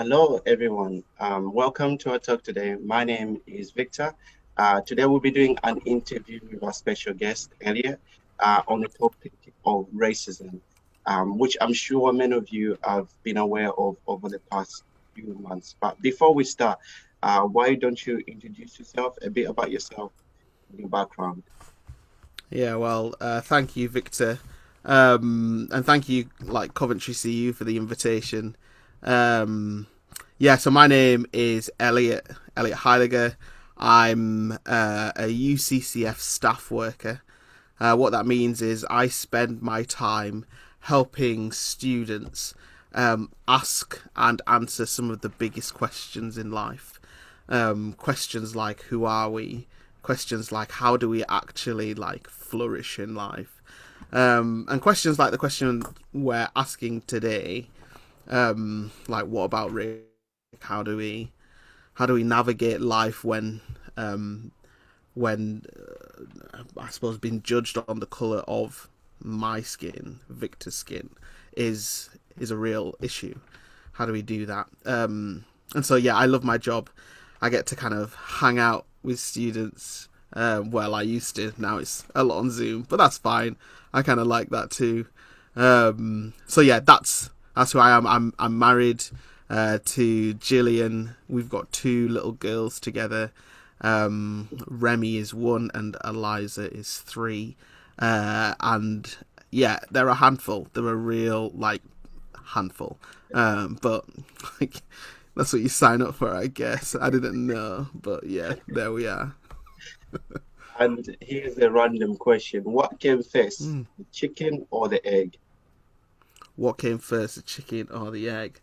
Hello, everyone. Welcome to our talk today. My name is Victor. Today, we'll be doing an interview with our special guest, Elliot, on the topic of racism, which I'm sure many of you have been aware of over the past few months. But before we start, why don't you introduce yourself, a bit about yourself, and your background? Thank you, Victor, and thank you, Coventry CU, for the invitation. Um, so my name is Elliot Hyliger. I'm a UCCF staff worker. What that means is I spend my time helping students ask and answer some of the biggest questions in life. Questions like who are we? Questions like how do we actually flourish in life? And questions like the question we're asking today, like what about race? How do we how do we navigate life when I suppose being judged on the color of my skin, Victor's skin, is a real issue. How do we do that? I love my job. I get to kind of hang out with students. Well, I used to. Now it's a lot on Zoom, but that's fine. I kind of like that too. That's who I am. I'm married to Gillian. We've got two little girls together. Remy is 1 and Eliza is 3. And yeah, they're a handful. They're a real handful. But like that's what you sign up for, I guess. I didn't know, but yeah, there we are. And here's a random question. What came first, Mm. the chicken or the egg? What came first, the chicken or the egg?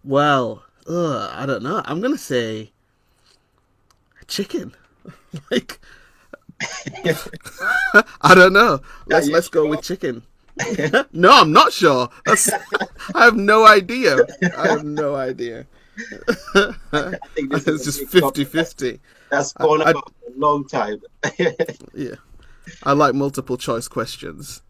Well, I don't know. I'm gonna say chicken. like I don't know. Are Let's you let's go sure? with chicken. No, I'm not sure. That's I have no idea. I have no idea. I think this is It's a just big 50 topic50. that's I, gone I about for a long time. yeah. I like multiple choice questions.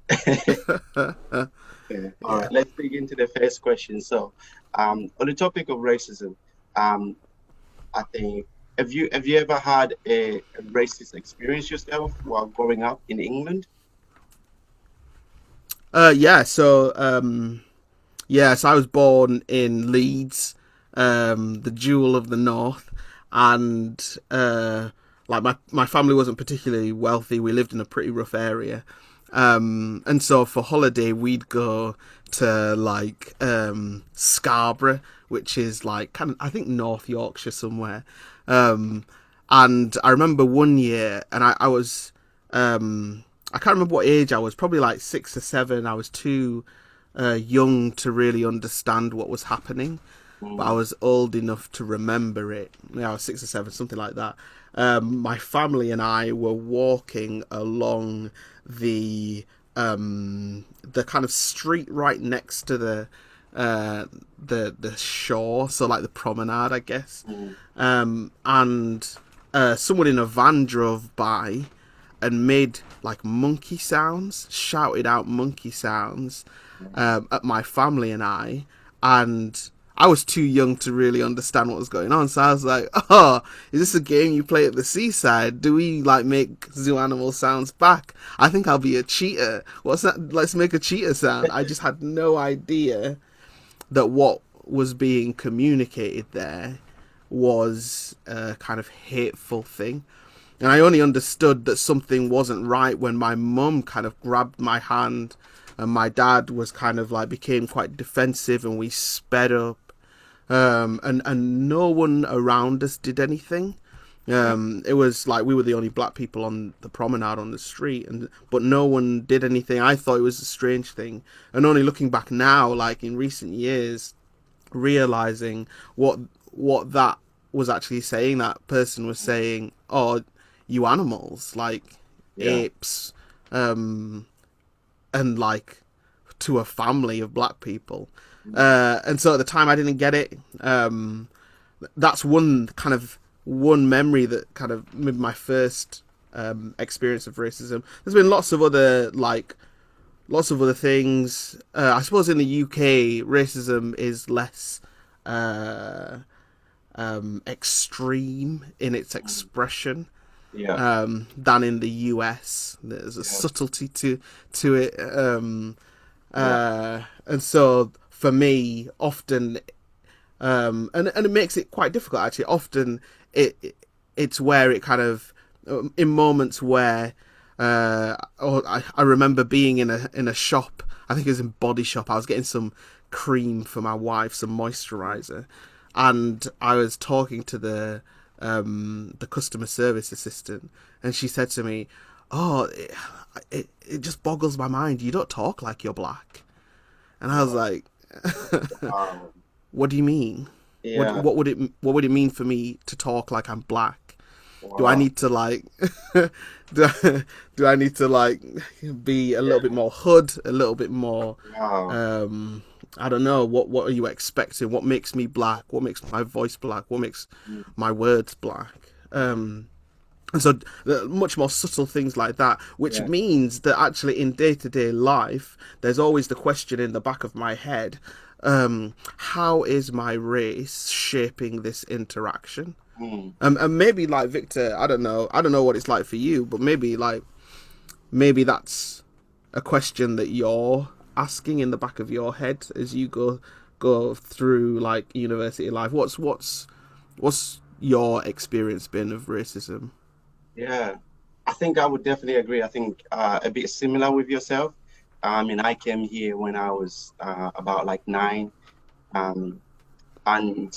Yeah. All Yeah. right, let's dig into the first question. So, on the topic of racism, um, I think have you ever had a racist experience yourself while growing up in England? Yeah, so I was born in Leeds, the jewel of the north, and my family wasn't particularly wealthy. We lived in a pretty rough area, and so for holiday we'd go to Scarborough, which is like kind of I think North Yorkshire somewhere. Um, and I remember one year, and I was I can't remember what age I was, probably like 6 or 7. I was too young to really understand what was happening, but I Mm, was old enough to remember it. Yeah, I was 6 or 7, something like that. My family and I were walking along the the kind of street right next to the shore, so like the promenade, I guess. mm, And someone in a van drove by and made like monkey sounds, shouted out monkey sounds mm. at my family and and I was too young to really understand what was going on. So I was like, "Oh, is this a game you play at the seaside? Do we like make zoo animal sounds back? I think I'll be a cheetah. What's that? Let's make a cheetah sound." I just had no idea that what was being communicated there was a kind of hateful thing. And I only understood that something wasn't right when my mum kind of grabbed my hand and my dad was kind of like became quite defensive and we sped up. And no one around us did anything. Yeah. It was like we were the only black people on the promenade on the street, and but no one did anything. I thought it was a strange thing, and only looking back now, like in recent years, realizing what that was actually saying. That person was saying, "Oh, you animals, like Yeah. apes, um, and like to a family of black people." Mm, And so at the time, I didn't get it. That's one memory that kind of maybe my first experience of racism. There's been lots of other things. I suppose in the UK, racism is less. uh, extreme in its Mm. expression Yeah. than in the US. There's a Yeah. subtlety to it, Yeah. and so for me, often, and it makes it quite difficult actually. Often, it's where it kind of in moments where. I remember being in a shop. I think it was in Body Shop. I was getting some cream for my wife, some moisturizer, and I was talking to the customer service assistant, and she said to me, "Oh, it just boggles my mind. You don't talk like you're black." And I was Wow. like, Wow. "What do you mean? Yeah. What would it mean for me to talk like I'm black? Do I Wow. need to like do I need to like be a little Yeah. bit more hood, a little bit more Wow. I don't know, what are you expecting? What makes me black? What makes my voice black? What makes Mm. my words black?" And so much more subtle things like that, which Yeah. means that actually in day-to-day life, there's always the question in the back of my head, how is my race shaping this interaction? Mm. And maybe like Victor, I don't know what it's like for you, but maybe that's a question that you're asking in the back of your head as you go through like university life. What's your experience been of racism? Yeah. I think I would definitely agree. I think a bit similar with yourself. I mean, I came here when I was about like 9. Um, and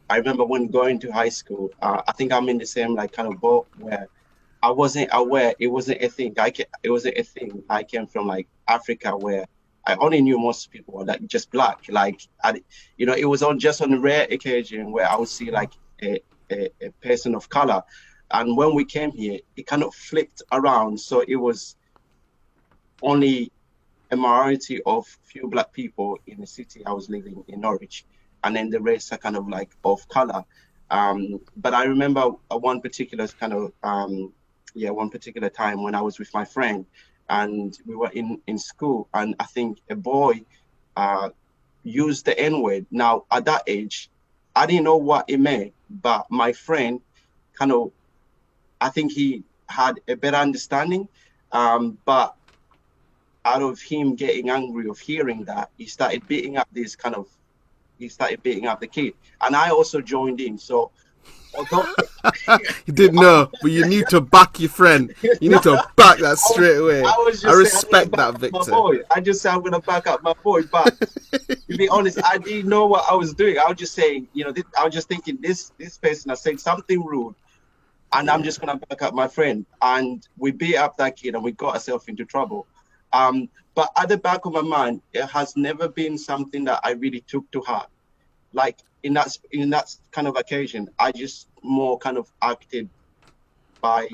I remember when going to high school, I think I'm in the same like kind of boat where I wasn't aware it wasn't a thing. It wasn't a thing. I came from like Africa where I only knew most people were like just black. It was on just on a rare occasion where I would see like a person of color. And when we came here, it kind of flipped around. So it was only a minority of few black people in the city I was living in Norwich, and then the rest are kind of like of color. But I remember one particular kind of one particular time when I was with my friend, and we were in school, and I think a boy uh, used the N word. Now at that age, I didn't know what it meant, but my friend kind of I think he had a better understanding. But out of him getting angry of hearing that, he started beating up the kid, and I also joined in. So although You didn't know, but you need to back your friend. You no, need to back that straight away. I was I just saying I'm gonna respect back that, up my Victor. boy. I just said I'm gonna back up my boy, but to be honest, I didn't know what I was doing. I was just saying, I was just thinking this person has said something rude, and I'm Yeah, just gonna back up my friend. And we beat up that kid, and we got ourselves into trouble. Um, but at the back of my mind, it has never been something that I really took to heart. Like in that kind of occasion, I just more kind of acted by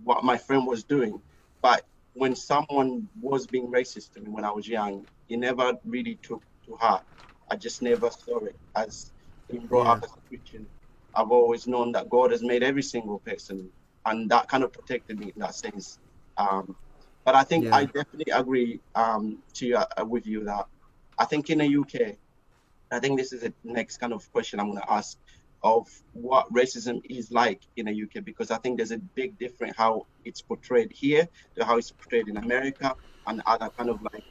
what my friend was doing. But when someone was being racist to me when I was young, it never really took to heart. I just never saw it as being brought up yeah, as a Christian. I've always known that God has made every single person, and that kind of protected me in that sense. Um, but I think I yeah, definitely agree with you that I think in the UK, I think this is the next kind of question I'm going to ask of what racism is like in the UK, because I think there's a big difference how it's portrayed here to how it's portrayed in America and other kind of like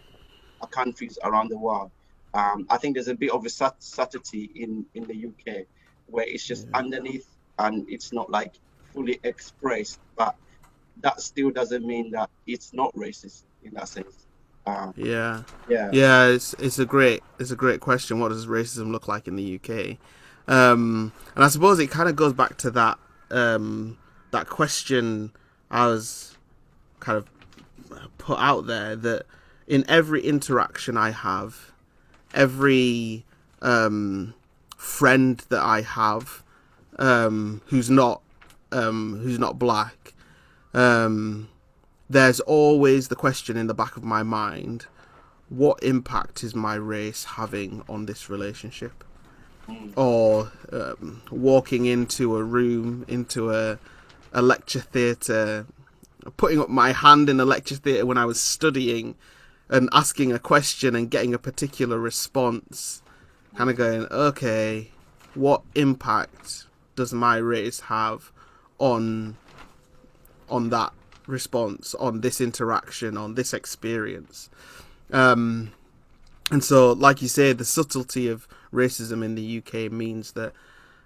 countries around the world. I think there's a bit of a subtlety in the UK where it's just yeah. underneath and it's not like fully expressed, but that still doesn't mean that it's not racist in that sense. Um, Yeah, yeah. yeah. It's a great question. What does racism look like in the UK? And I suppose it kind of goes back to that question I was kind of put out there, that in every interaction I have, every friend that I have who's not black, um, there's always the question in the back of my mind: what impact is my race having on this relationship? Mm. Or walking into a room, into a lecture theatre, putting up my hand in a lecture theatre when I was studying and asking a question and getting a particular response. kind of going, okay, what impact does my race have on that response, on this interaction, on this experience? And so, like you say, the subtlety of racism in the UK means that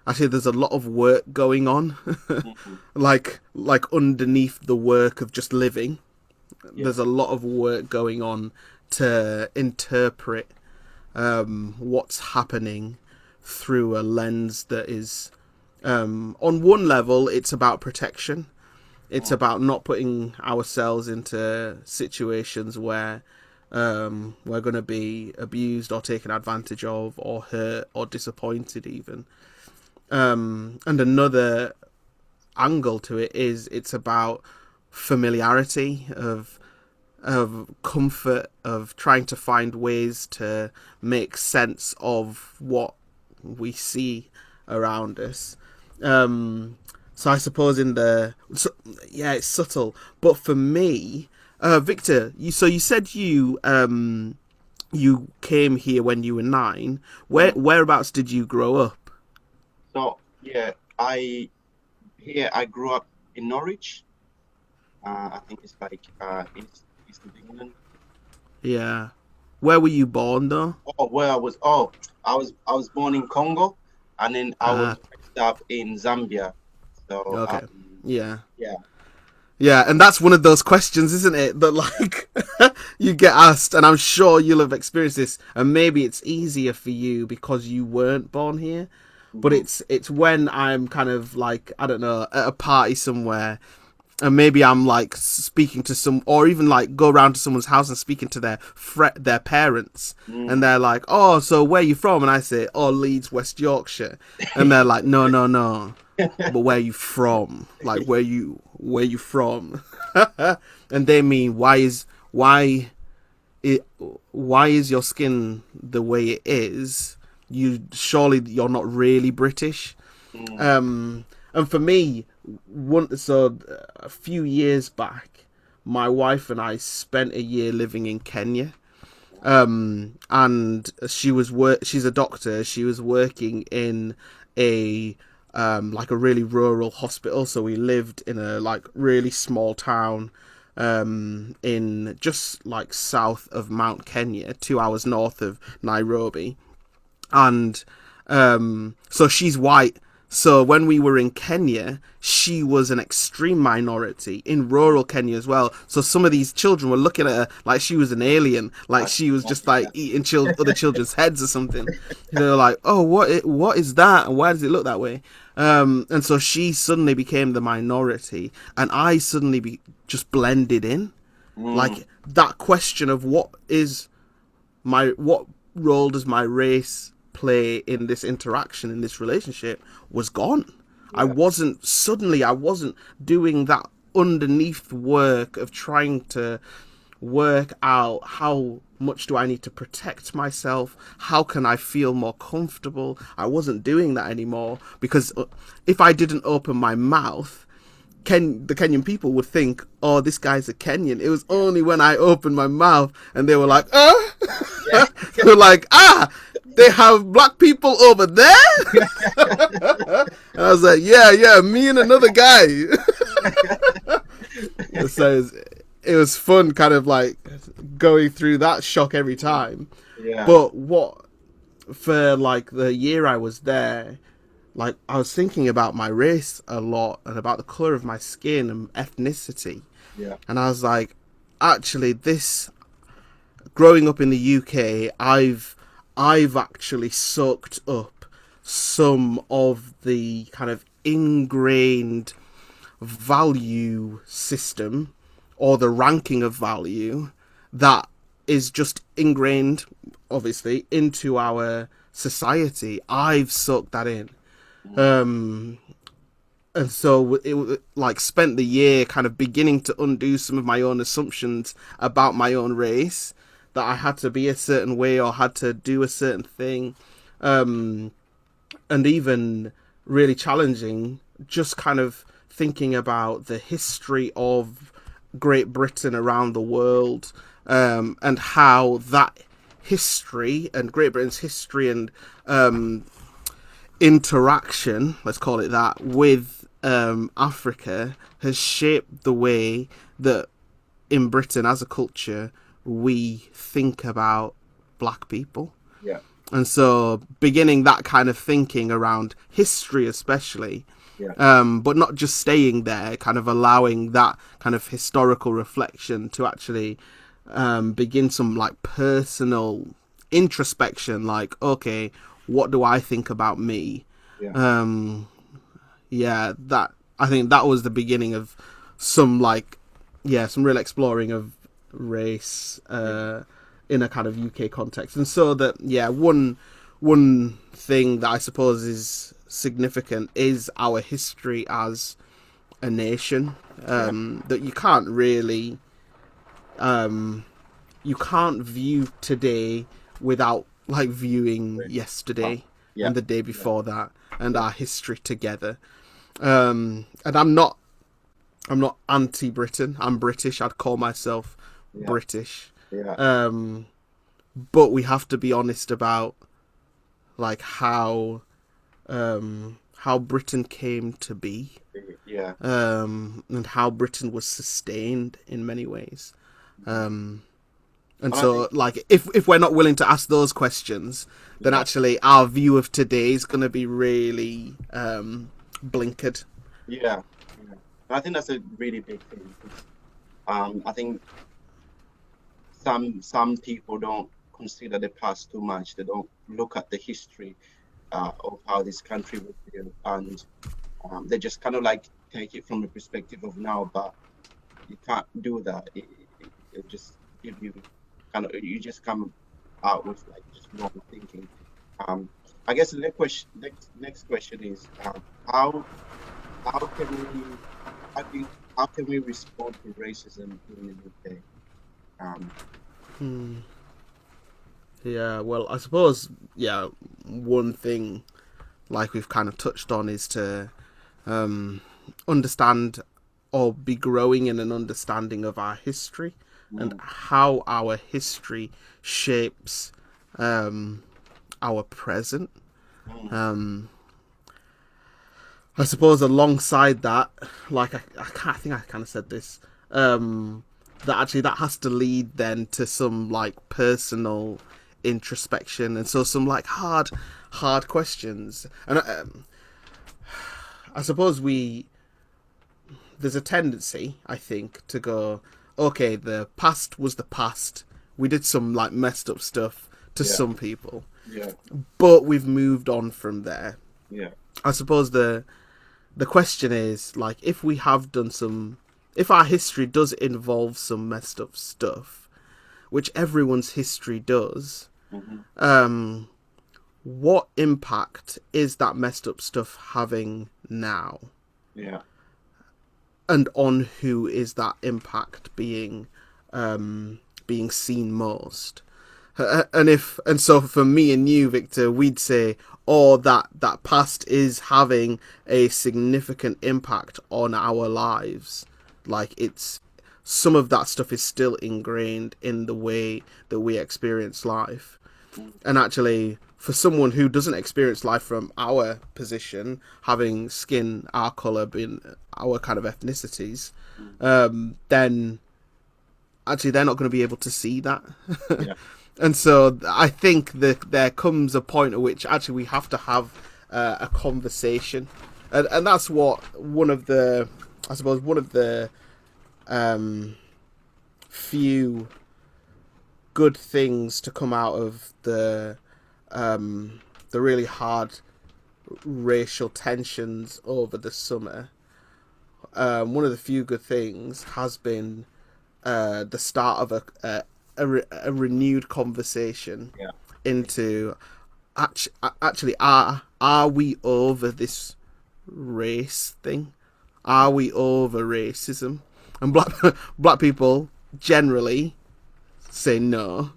actually there's a lot of work going on, like underneath the work of just living. There's a lot of work going on to interpret what's happening through a lens that is, on one level, it's about protection. It's about not putting ourselves into situations where we're going to be abused or taken advantage of or hurt or disappointed even. And another angle to it is it's about familiarity, of comfort, of trying to find ways to make sense of what we see around us. So I suppose it's subtle, but for me, Victor, you said you came here when you were 9. Whereabouts did you grow up? So I grew up in Norwich. I think it's like east of England. Yeah. Where were you born though? I was born in Congo, and then I was raised up in Zambia. So okay. Yeah, and that's one of those questions, isn't it, that like you get asked, and I'm sure you'll have experienced this, and maybe it's easier for you because you weren't born here. But it's when I'm kind of like, I don't know, at a party somewhere, and maybe I'm like speaking to some, or even like go around to someone's house and speaking to their parents, and they're like, "Oh, so where are you from?" And I say, "Oh, Leeds, West Yorkshire," and they're like, "No, but where are you from? Like where you from?" And they mean, why is your skin the way it is? You're not really British. And for me, a few years back, my wife and I spent a year living in Kenya. And she's a doctor. She was working in a like a really rural hospital. So we lived in a like really small town in just like south of Mount Kenya, 2 hours north of Nairobi. And so she's white. So when we were in Kenya, she was an extreme minority in rural Kenya as well. So some of these children were looking at her like she was an alien, like she was just like eating other children's heads or something. They were like, "Oh, what is that? And why does it look that way?" And so she suddenly became the minority, and I suddenly just blended in. Like that question of what role does my race play in this interaction, in this relationship, was gone. I wasn't doing that underneath work of trying to work out how much do I need to protect myself, how can I feel more comfortable. I wasn't doing that anymore, because if I didn't open my mouth, the Kenyan people would think, "Oh, this guy's a Kenyan." It was only when I opened my mouth and they were like, they were like, "They have black people over there?" And I was like, yeah, me and another guy. So it was fun kind of like going through that shock every time. But for like the year I was there, like I was thinking about my race a lot and about the colour of my skin and ethnicity. And I was like, actually, growing up in the UK, I've actually soaked up some of the kind of ingrained value system, or the ranking of value that is just ingrained, obviously, into our society. I've soaked that in. And so it like spent the year kind of beginning to undo some of my own assumptions about my own race, that I had to be a certain way or had to do a certain thing, and even really challenging, just kind of thinking about the history of Great Britain around the world, and how that history and Great Britain's history and interaction, let's call it that, with Africa has shaped the way that in Britain as a culture we think about black people. Yeah. And so beginning that kind of thinking around history especially, but not just staying there, kind of allowing that kind of historical reflection to actually begin some like personal introspection, like, okay, what do I think about me? That I think that was the beginning of some some real exploring of race in a kind of UK context. And so that one thing that I suppose is significant is our history as a nation, that you can't really you can't view today without like viewing yesterday and the day before that and our history together. And I'm not anti-Britain. I'm British. I'd call myself British. But we have to be honest about like how Britain came to be. And how Britain was sustained in many ways. And so, like, if we're not willing to ask those questions, then actually our view of today is going to be really blinkered. Yeah. I think that's a really big thing. I think some people don't consider the past too much. They don't look at the history of how this country was built, and they just kind of like take it from the perspective of now. But you can't do that. It just give you you just come out with like just wrong thinking. I guess the next question is how can we respond to racism in the UK? Yeah, well, I suppose one thing like we've kind of touched on is to understand or be growing in an understanding of our history and how our history shapes our present. I suppose alongside that, like I think I kind of said this, that actually that has to lead then to some like personal introspection, and so some like hard questions. And I suppose there's a tendency, I think, to go, okay, the past was the past. We did some like messed up stuff to some people, but we've moved on from there. I suppose the question is, like, if our history does involve some messed up stuff, which everyone's history does, what impact is that messed up stuff having now? And on who is that impact being seen most? And so for me and you, Victor, we'd say, that past is having a significant impact on our lives. Like, it's some of that stuff is still ingrained in the way that we experience life. And actually, for someone who doesn't experience life from our position, having skin, our colour, being our kind of ethnicities, then actually they're not going to be able to see that. And so I think that there comes a point at which actually we have to have a conversation, and that's what one of the few good things to come out of the really hard racial tensions over the summer. One of the few good things has been the start of a renewed conversation into actually are we over this race thing? Are we over racism? And black people generally say no.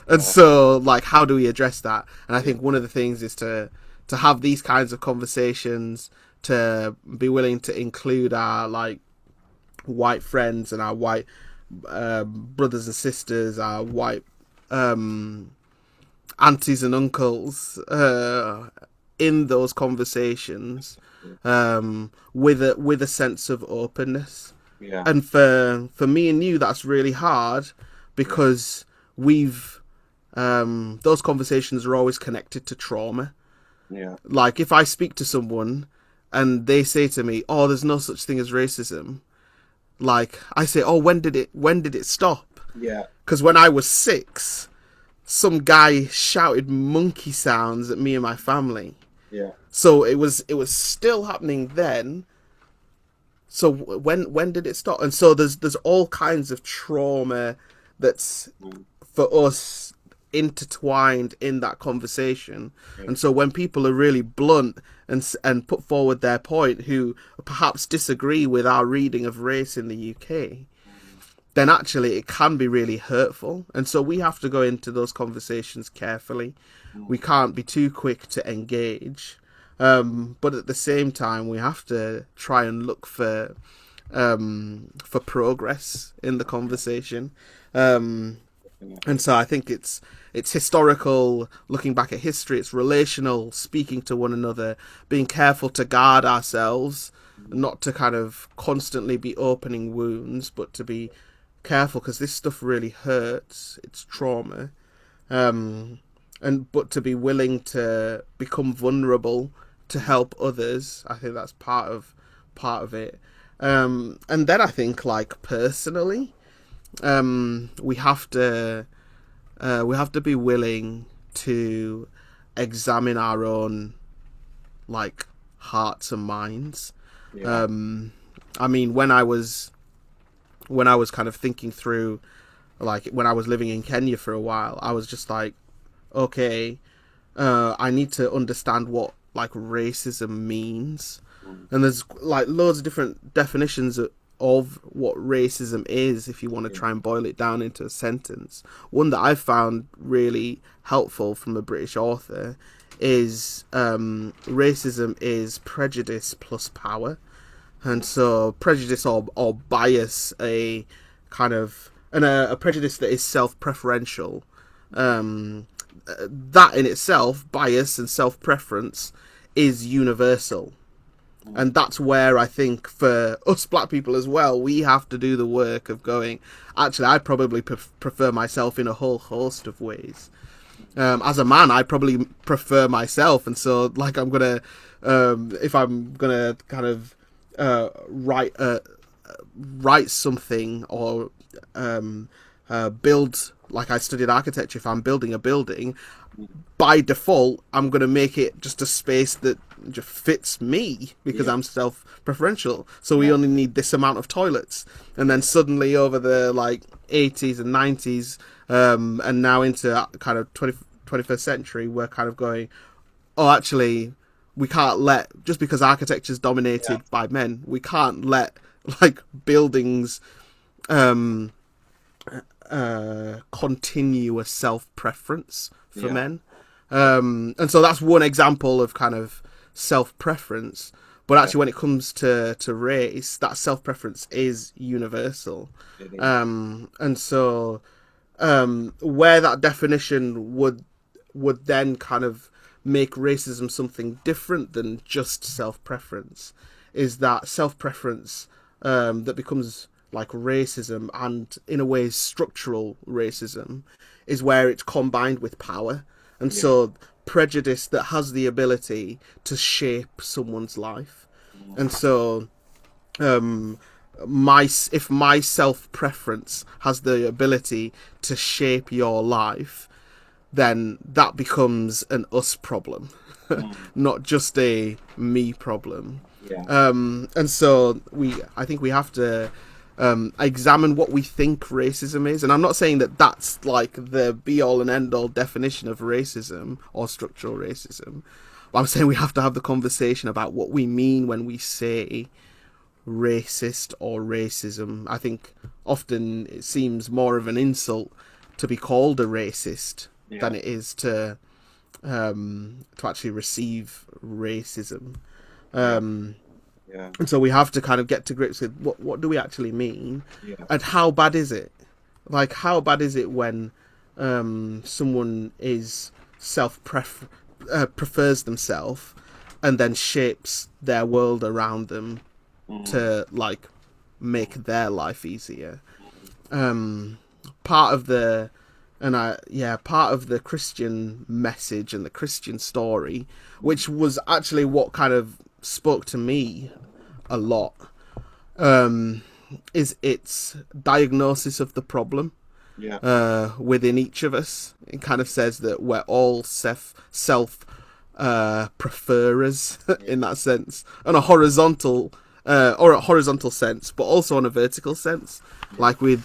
And so, like, how do we address that? And I think one of the things is to have these kinds of conversations, to be willing to include our like white friends and our white brothers and sisters, our white aunties and uncles in those conversations, with a sense of openness. Yeah. And for me and you, that's really hard because we've those conversations are always connected to trauma. Yeah. Like if I speak to someone and they say to me, "Oh, there's no such thing as racism," like I say, "Oh, when did it stop?" Yeah. Because when I was 6, some guy shouted monkey sounds at me and my family. Yeah. So it was still happening then. So when did it stop? And so there's all kinds of trauma that's for us intertwined in that conversation. And so when people are really blunt and put forward their point, who perhaps disagree with our reading of race in the UK, then actually it can be really hurtful. And so we have to go into those conversations carefully. We can't be too quick to engage. But at the same time, we have to try and look for progress in the conversation. And so I think it's historical, looking back at history. It's relational, speaking to one another, being careful to guard ourselves, not to kind of constantly be opening wounds, but to be careful because this stuff really hurts. It's trauma, but to be willing to become vulnerable to help others. I think that's part of it. And then I think, like, personally, we have to be willing to examine our own, like, hearts and minds. Yeah. I mean, when I was kind of thinking through, like, when I was living in Kenya for a while, I was just like, okay, I need to understand what, like, racism means. And there's, like, loads of different definitions of what racism is if you want to try and boil it down into a sentence. One that I found really helpful from a British author is racism is prejudice plus power. And so prejudice or bias, a kind of, and a prejudice that is self-preferential, that in itself, bias and self-preference, is universal. And that's where I think for us black people as well, we have to do the work of going, actually, I probably prefer myself in a whole host of ways. As a man, I probably prefer myself. And so, like, I'm going to, if I'm going to kind of write something or build, like I studied architecture, if I'm building a building, by default, I'm going to make it just a space that just fits me because I'm self-preferential. So we only need this amount of toilets. And then suddenly over the, like, 80s and 90s, and now into kind of 21st century, we're kind of going, oh, actually, we can't let, just because architecture is dominated by men, we can't let, like, buildings continue a self-preference for men. And so that's one example of kind of self-preference. But actually, when it comes to race, that self-preference is universal. And so where that definition would then kind of make racism something different than just self-preference is that self-preference that becomes like racism, and in a way structural racism, is where it's combined with power. And so prejudice that has the ability to shape someone's life. And so if my self-preference has the ability to shape your life, then that becomes an us problem, not just a me problem. And so I think we have to examine what we think racism is. And I'm not saying that that's like the be-all and end-all definition of racism or structural racism. But I'm saying we have to have the conversation about what we mean when we say racist or racism. I think often it seems more of an insult to be called a racist than it is to actually receive racism. And so we have to kind of get to grips with what do we actually mean, and how bad is it? Like, how bad is it when someone is prefers themselves and then shapes their world around them to like make their life easier. Part of the part of the Christian message and the Christian story, which was actually what kind of spoke to me a lot, is its diagnosis of the problem within each of us. It kind of says that we're all self preferers in that sense, on a horizontal sense, but also on a vertical sense. Like we'd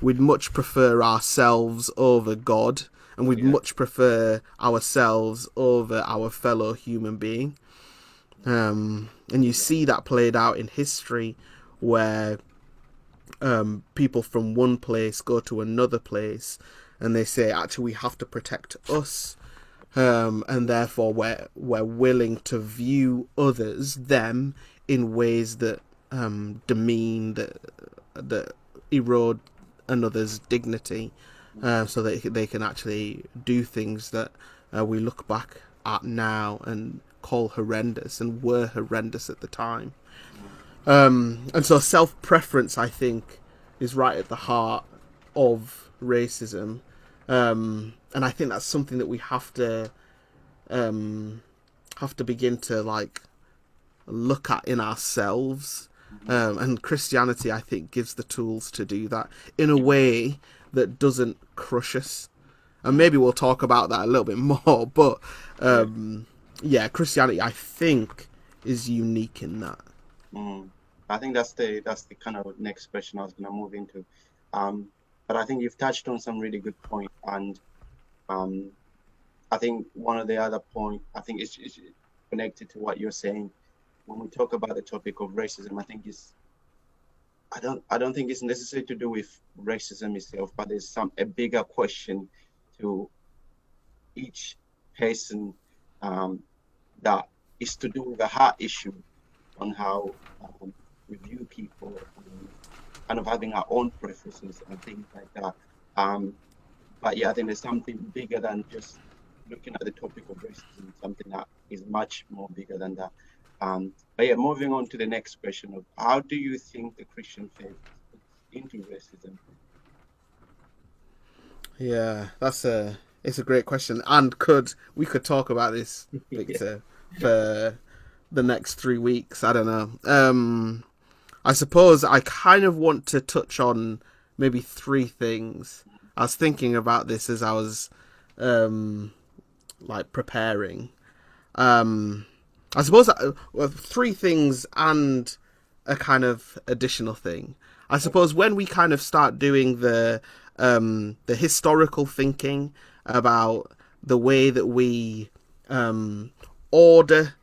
much prefer ourselves over God, and we'd much prefer ourselves over our fellow human being. And you see that played out in history, where people from one place go to another place, and they say, actually, we have to protect us, and therefore we're willing to view others, them, in ways that demean, that erode another's dignity, so that they can actually do things that we look back at now and call horrendous, and were horrendous at the time. And so self-preference, I think, is right at the heart of racism, and I think that's something that we have to begin to like look at in ourselves. And Christianity, I think, gives the tools to do that in a way that doesn't crush us. And maybe we'll talk about that a little bit more. But Christianity, I think, is unique in that. I think that's the kind of next question I was going to move into. But I think you've touched on some really good point, and I think one of the other point, I think is connected to what you're saying. When we talk about the topic of racism, I think I don't think it's necessary to do with racism itself, but there's a bigger question to each person that is to do with the heart issue on how we view people, kind of having our own preferences and things like that. But yeah, I think there's something bigger than just looking at the topic of racism, something that is much more bigger than that. But yeah, moving on to the next question of how do you think the Christian faith fits into racism? Yeah, it's a great question, and we could talk about this, Victor, for the next 3 weeks. I don't know. I suppose I kind of want to touch on maybe 3 things. I was thinking about this as I was preparing. I suppose 3 things and a kind of additional thing. I suppose when we kind of start doing the historical thinking about the way that we order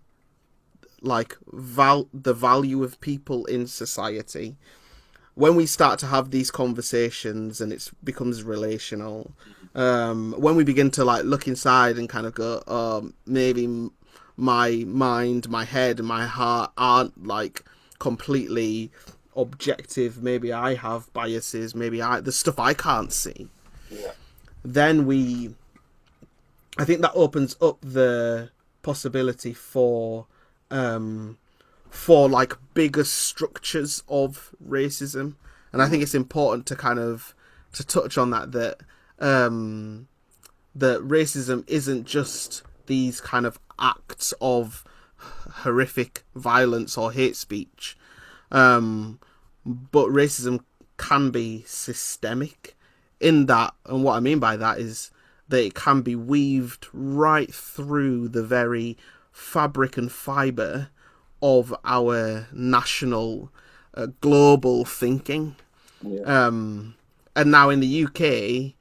the value of people in society, when we start to have these conversations and it becomes relational, when we begin to look inside and kind of go, maybe my mind, my head, and my heart aren't completely objective. Maybe I have biases. Maybe the stuff I can't see. Yeah. Then I think that opens up the possibility for bigger structures of racism, and I think it's important to to touch on that racism isn't just these kind of acts of horrific violence or hate speech, but racism can be systemic in that, and what I mean by that is that it can be weaved right through the very fabric and fibre of our national global thinking. Yeah. And now in the UK,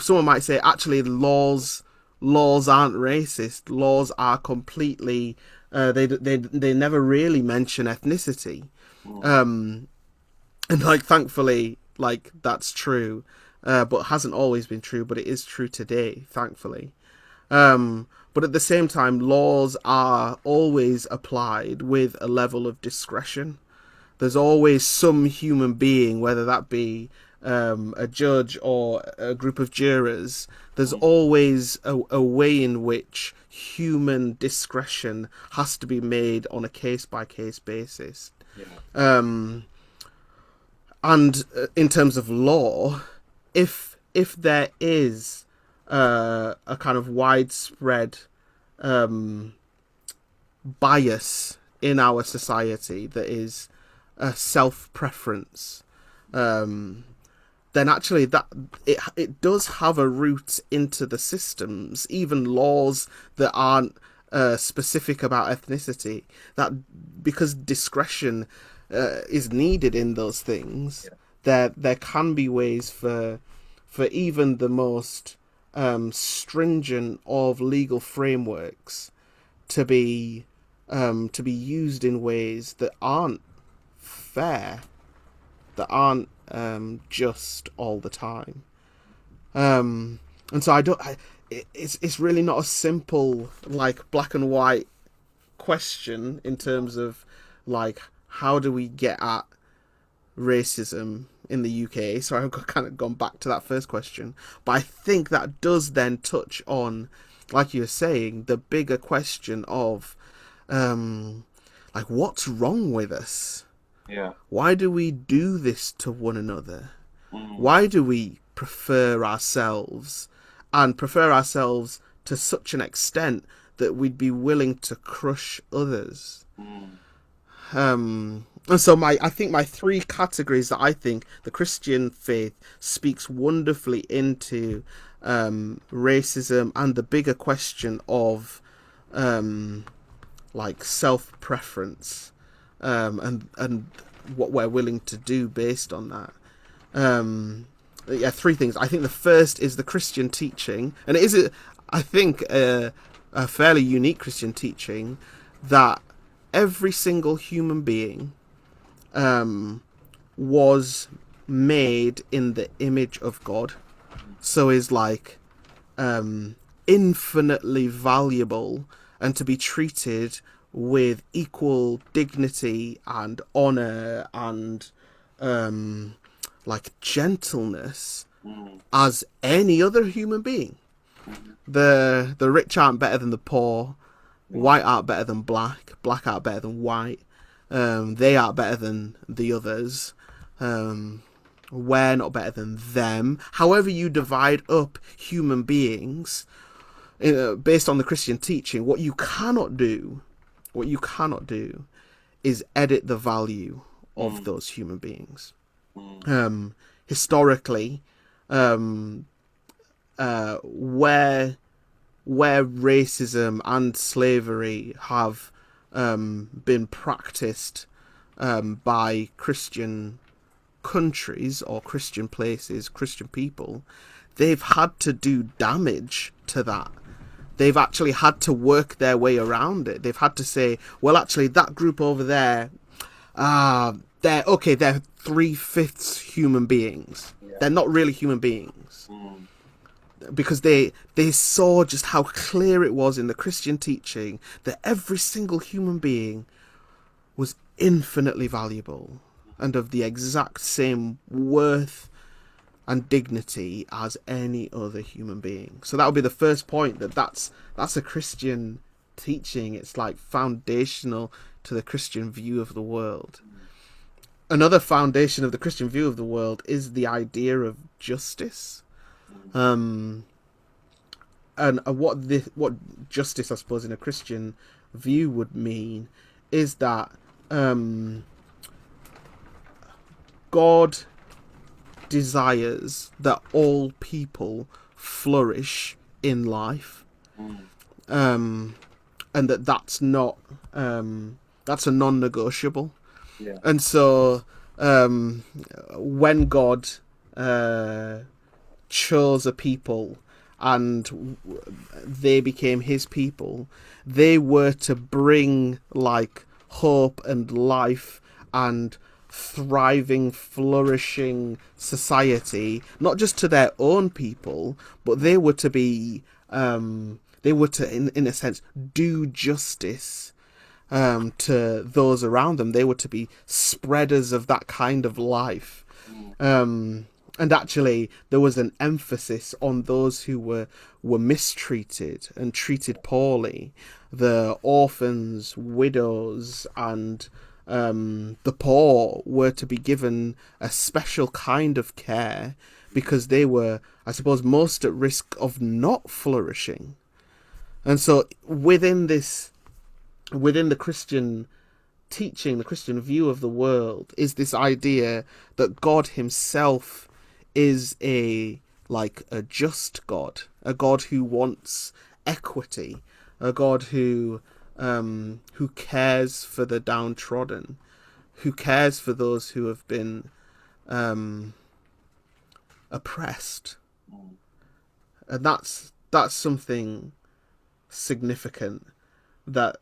someone might say, actually, laws aren't racist. Laws are completely they never really mention ethnicity. And thankfully, that's true, but hasn't always been true, but it is true today, thankfully. But at the same time, laws are always applied with a level of discretion. There's always some human being, whether that be a judge or a group of jurors, there's always a way in which human discretion has to be made on a case-by-case basis. Yeah. And in terms of law, if there is a kind of widespread bias in our society that is a self-preference, then actually that it does have a root into the systems, even laws that aren't specific about ethnicity. That because discretion is needed in those things, there can be ways for even the most stringent of legal frameworks to be used in ways that aren't fair, that aren't just all the time. And so it's really not a simple like black and white question in terms of like how do we get at racism in the UK. So I've kind of gone back to that first question, but I think that does then touch on, like you were saying, the bigger question of like what's wrong with us? Yeah. Why do we do this to one another? Why do we prefer ourselves to such an extent that we'd be willing to crush others? And so I think my three categories that I think the Christian faith speaks wonderfully into racism and the bigger question of like self-preference and what we're willing to do based on that. Three things. I think the first is the Christian teaching, and it is, I think, a fairly unique Christian teaching that every single human being was made in the image of God, so is like infinitely valuable and to be treated with equal dignity and honor and like gentleness as any other human being. The rich aren't better than the poor, white aren't better than black aren't better than white, they aren't better than the others, we're not better than them. However you divide up human beings based on the Christian teaching, what you cannot do is edit the value of those human beings. Historically, where racism and slavery have been practiced by Christian countries or Christian places, Christian people, they've had to do damage to that. They've actually had to work their way around it. They've had to say, well, actually, that group over there, they're 3/5 human beings. Yeah. They're not really human beings. Because they saw just how clear it was in the Christian teaching that every single human being was infinitely valuable and of the exact same worth and dignity as any other human being. So that would be the first point, that's a Christian teaching. It's like foundational to the Christian view of the world. Another foundation of the Christian view of the world is the idea of justice. And what justice, I suppose, in a Christian view would mean is that God desires that all people flourish in life, and that's not that's a non-negotiable. Yeah. And so when God chose a people and they became his people, they were to bring like hope and life and thriving, flourishing society, not just to their own people, but they were to be in a sense do justice to those around them. They were to be spreaders of that kind of life. And And actually, there was an emphasis on those who were mistreated and treated poorly, the orphans, widows, and the poor were to be given a special kind of care because they were, I suppose, most at risk of not flourishing. And so, within the Christian teaching, the Christian view of the world, is this idea that God Himself is a just God, a God who wants equity, a God who cares for the downtrodden, who cares for those who have been oppressed, and that's something significant that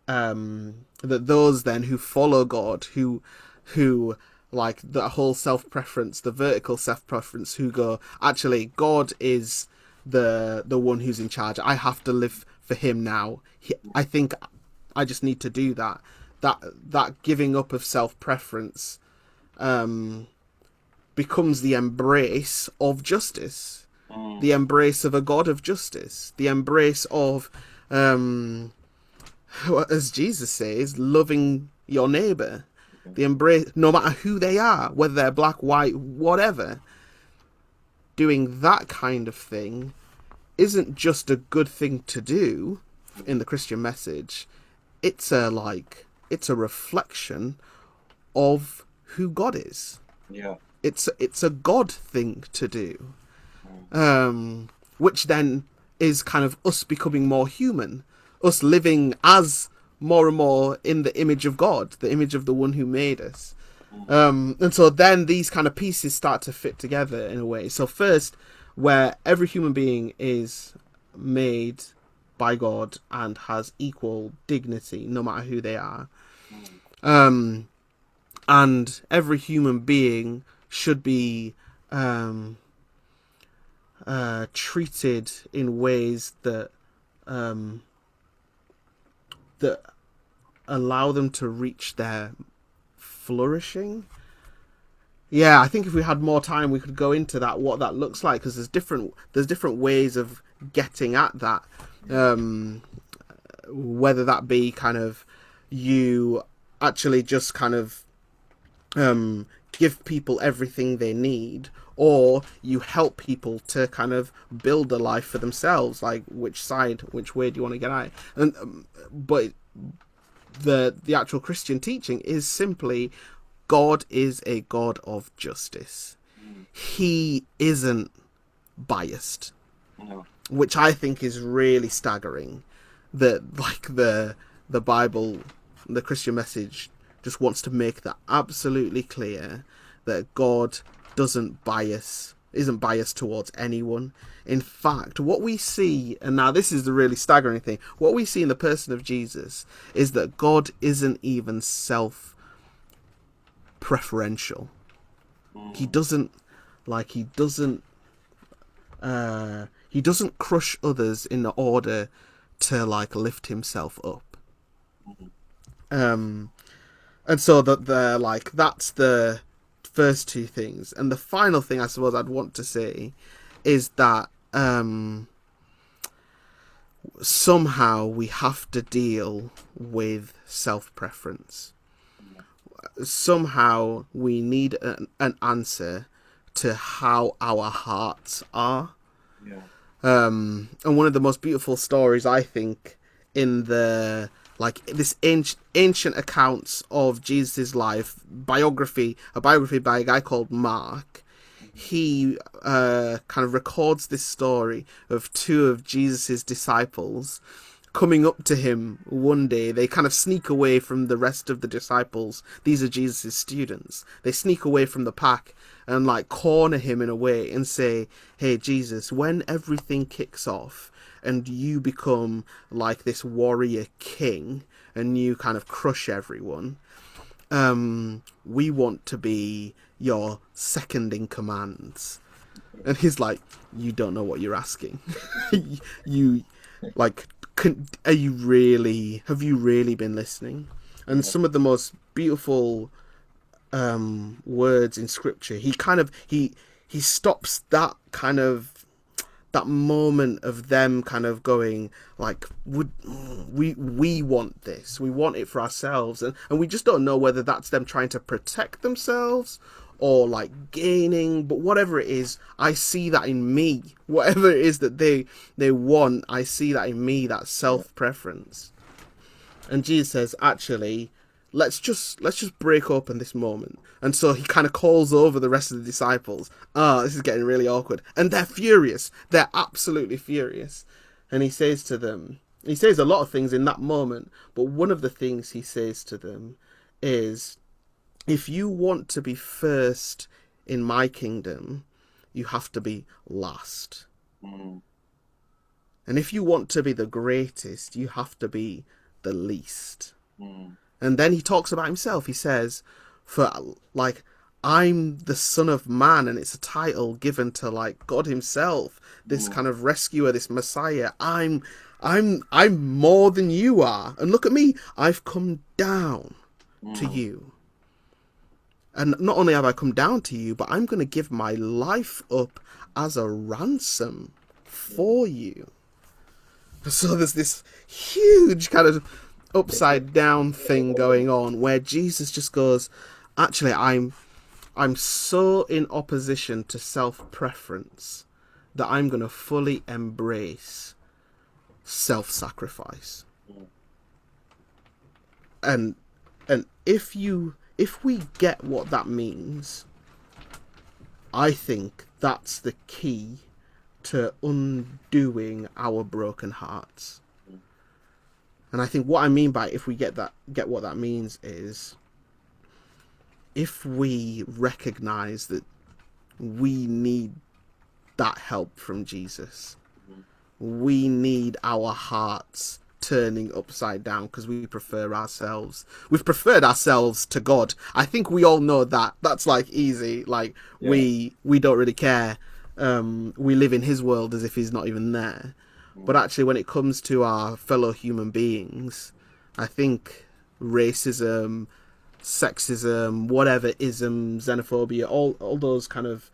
that those then who follow God, who like the whole self-preference, the vertical self-preference, who go, actually, God is the one who's in charge. I have to live for Him now. I think I just need to do that. That giving up of self-preference becomes the embrace of justice, the embrace of a God of justice, the embrace of, as Jesus says, loving your neighbour. The embrace, no matter who they are, whether they're black, white, whatever. Doing that kind of thing isn't just a good thing to do in the Christian message. It's a reflection of who God is. Yeah. It's a God thing to do, which then is kind of us becoming more human, us living as more and more in the image of God, the image of the one who made us. And so then these kind of pieces start to fit together in a way. So first, where every human being is made by God and has equal dignity, no matter who they are. And every human being should be treated in ways that that allow them to reach their flourishing. Yeah, I think if we had more time, we could go into that, what that looks like, because there's different ways of getting at that. Whether that be kind of you actually just kind of give people everything they need, or you help people to kind of build a life for themselves, like which way do you want to get at it? And but the actual Christian teaching is simply God is a God of justice. He isn't biased. No. Which I think is really staggering, that like the Bible, the Christian message just wants to make that absolutely clear, that God isn't biased towards anyone. In fact, what we see, and now this is the really staggering thing, what we see in the person of Jesus is that God isn't even self-preferential. He doesn't crush others in order to like lift himself up. And so that that's the first two things. And the final thing I suppose I'd want to say is that somehow we have to deal with self-preference. Somehow we need an answer to how our hearts are. Yeah. And one of the most beautiful stories, I think, in the this ancient accounts of Jesus' life, a biography by a guy called Mark, he kind of records this story of two of Jesus' disciples coming up to him one day. They kind of sneak away from the rest of the disciples. These are Jesus' students. They sneak away from the pack and like corner him in a way and say, "Hey Jesus, when everything kicks off and you become like this warrior king and you kind of crush everyone, we want to be your second in commands." And he's like, "You don't know what you're asking." You like, have you really been listening? And some of the most beautiful words in scripture, he he stops that kind of that moment of them kind of going like, would we want this, we want it for ourselves, and we just don't know whether that's them trying to protect themselves or like gaining, but whatever it is, I see that in me. Whatever it is that they want, I see that in me, that self-preference. And Jesus says, actually, let's just break open this moment. And so he kind of calls over the rest of the disciples. This is getting really awkward. And they're furious. They're absolutely furious. And he says to them, he says a lot of things in that moment, but one of the things he says to them is, if you want to be first in my kingdom, you have to be last. Mm. And if you want to be the greatest, you have to be the least. Mm. And then he talks about himself. He says, for like, I'm the Son of Man, and it's a title given to like God himself, this kind of rescuer, this Messiah. I'm more than you are. And look at me, I've come down to you. And not only have I come down to you, but I'm going to give my life up as a ransom for you. So there's this huge kind of upside down thing going on where Jesus just goes, actually, I'm so in opposition to self-preference that I'm going to fully embrace self-sacrifice. And if we get what that means, I think that's the key to undoing our broken hearts. And I think what I mean by if we get what that means is, if we recognize that we need that help from Jesus, we need our hearts turning upside down because we prefer ourselves. We've preferred ourselves to God. I think we all know that. That's like easy. Like we don't really care. We live in his world as if he's not even there. But actually, when it comes to our fellow human beings, I think racism, sexism, whatever ism, xenophobia, all those kind of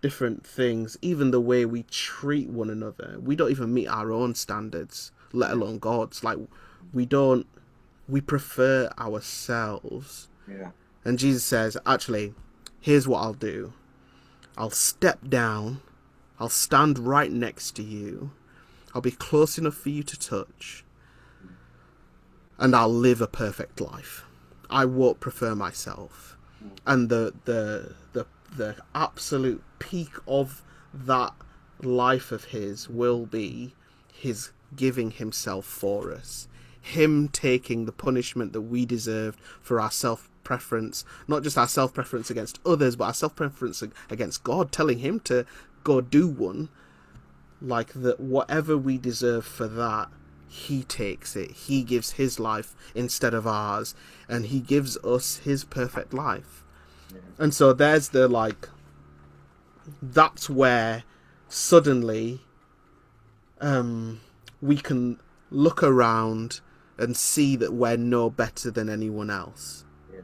different things, even the way we treat one another, we don't even meet our own standards, let alone God's. Like, we prefer ourselves. Yeah. And Jesus says, actually, here's what I'll do. I'll step down. I'll stand right next to you. I'll be close enough for you to touch. And I'll live a perfect life. I won't prefer myself. And the absolute peak of that life of his will be his giving himself for us. Him taking the punishment that we deserved for our self-preference. Not just our self-preference against others, but our self-preference against God. Telling him to go do one. Like, that whatever we deserve for that, he takes it. He gives his life instead of ours. And he gives us his perfect life. Yeah. And so there's the, like, that's where suddenly we can look around and see that we're no better than anyone else. Yeah.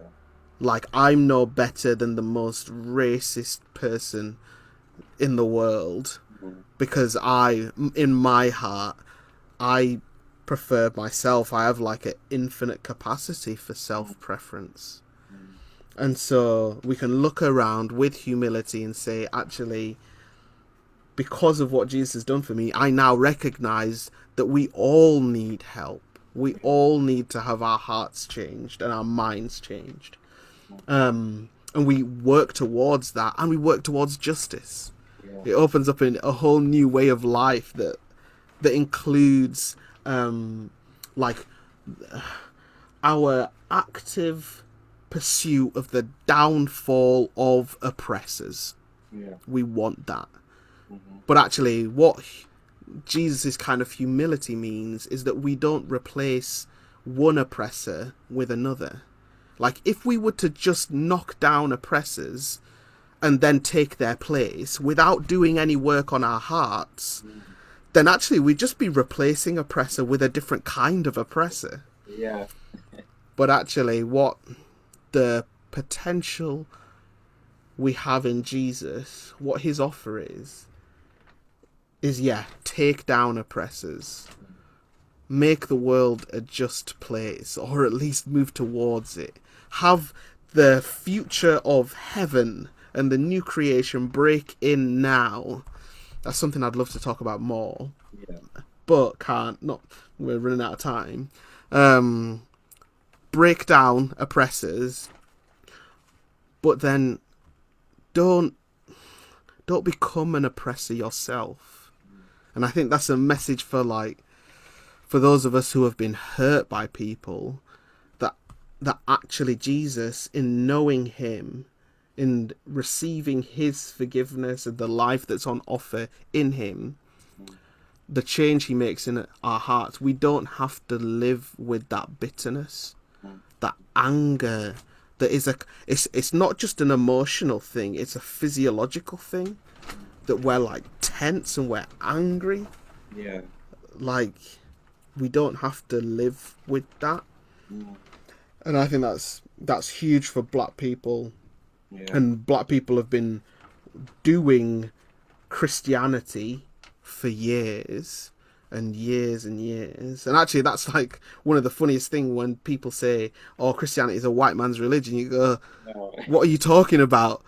Like, I'm no better than the most racist person in the world. Because in my heart, I prefer myself. I have like an infinite capacity for self-preference. And so we can look around with humility and say, actually, because of what Jesus has done for me, I now recognize that we all need help. We all need to have our hearts changed and our minds changed. And we work towards that, and we work towards justice. It opens up in a whole new way of life that includes like our active pursuit of the downfall of oppressors. Yeah. We want that. Mm-hmm. But actually, what Jesus' kind of humility means is that we don't replace one oppressor with another. Like, if we were to just knock down oppressors and then take their place without doing any work on our hearts, then actually we'd just be replacing oppressor with a different kind of oppressor. Yeah. But actually, what the potential we have in Jesus, what his offer is take down oppressors, make the world a just place, or at least move towards it. Have the future of heaven and the new creation break in now. That's something I'd love to talk about more, but can't. Not. We're running out of time. Break down oppressors, but then don't become an oppressor yourself. And I think that's a message for those of us who have been hurt by people, that actually Jesus, in knowing him, in receiving his forgiveness and the life that's on offer in him, the change he makes in our hearts, we don't have to live with that bitterness, that anger. That is it's not just an emotional thing, it's a physiological thing, that we're tense and we're angry. Yeah. We don't have to live with that. And I think that's huge for black people. Yeah. And black people have been doing Christianity for years and years and years. And actually, that's one of the funniest things when people say, "Oh, Christianity is a white man's religion." You go, No. "What are you talking about?"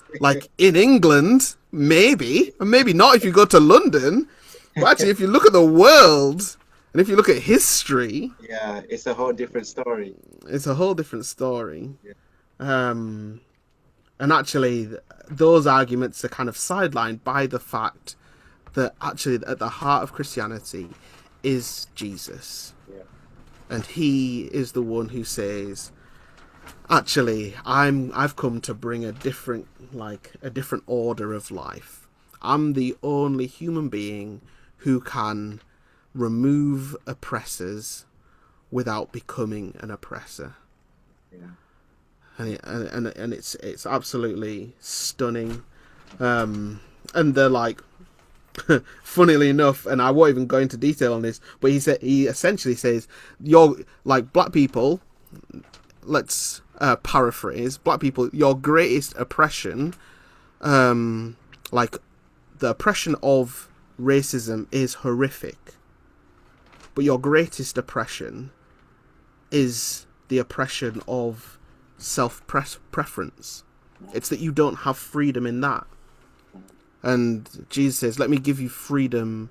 In England, maybe, and maybe not if you go to London. But actually, if you look at the world and if you look at history, yeah, it's a whole different story. It's a whole different story. Yeah. And actually, those arguments are kind of sidelined by the fact that actually at the heart of Christianity is Jesus. Yeah. And he is the one who says, actually, I've come to bring a different order of life. I'm the only human being who can remove oppressors without becoming an oppressor. Yeah. And it's absolutely stunning. And they're funnily enough, and I won't even go into detail on this, but he essentially says, you're black people, let's paraphrase, black people, your greatest oppression, the oppression of racism is horrific, but your greatest oppression is the oppression of self-preference. It's that you don't have freedom in that. And Jesus says, let me give you freedom,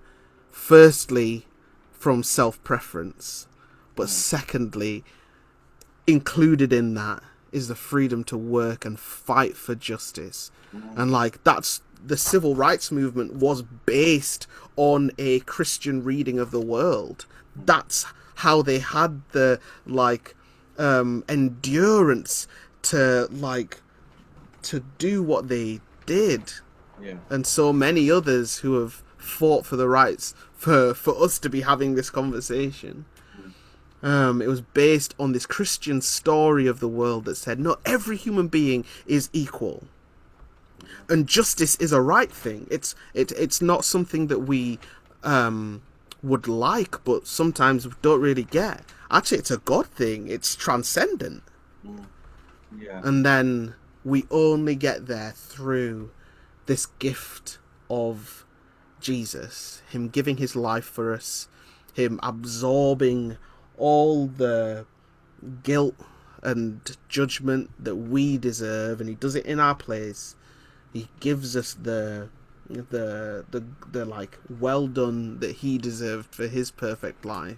firstly, from self-preference, but secondly, included in that is the freedom to work and fight for justice. And that's the civil rights movement was based on a Christian reading of the world. That's how they had the endurance to do what they did. Yeah. And so many others who have fought for the rights for us to be having this conversation. It was based on this Christian story of the world that said, no, every human being is equal. And justice is a right thing. It's not something that we would like, but sometimes don't really get. Actually, it's a God thing. It's transcendent. Yeah. And then we only get there through this gift of Jesus, him giving his life for us, him absorbing all the guilt and judgment that we deserve, and he does it in our place. He gives us the well done that he deserved for his perfect life,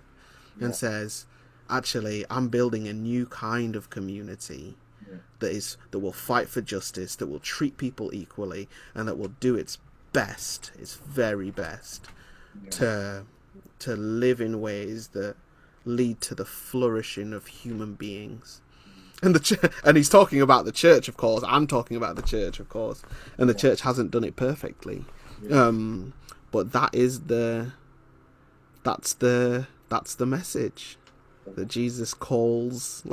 and says, actually, I'm building a new kind of community that will fight for justice, that will treat people equally, and that will do its best, its very best, to live in ways that lead to the flourishing of human beings. And and he's talking about the church, of course. I'm talking about the church, of course. And the church hasn't done it perfectly. But that's the message that Jesus calls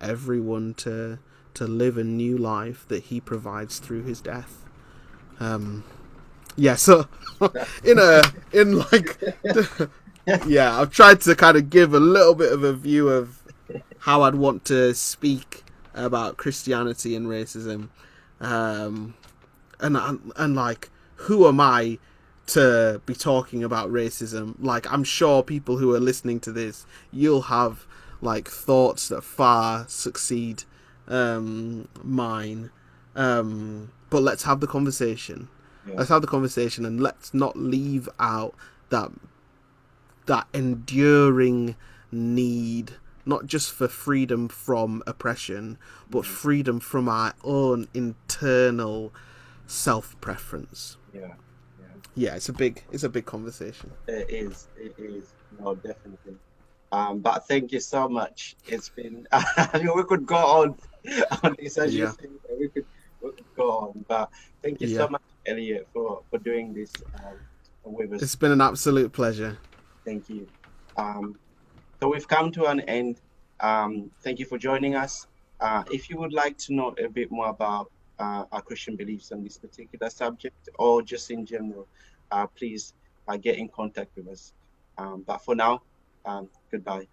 everyone to live a new life that he provides through his death. So I've tried to kind of give a little bit of a view of how I'd want to speak about Christianity and racism. and like, who am I to be talking about racism? Like, I'm sure people who are listening to this, you'll have like thoughts that far succeed mine. But let's have the conversation. Yeah. Let's have the conversation, and let's not leave out that enduring need, not just for freedom from oppression, but freedom from our own internal self-preference. Yeah. Yeah, it's a big conversation. It is. No, definitely. But thank you so much. It's been. I mean, we could go on this, as you Yeah, think. We could go on. But thank you so yeah. much, Elliot, for doing this with us. It's been an absolute pleasure. Thank you. Um, so we've come to an end. Thank you for joining us. If you would like to know a bit more about our Christian beliefs on this particular subject, or just in general, please get in contact with us. But for now, goodbye.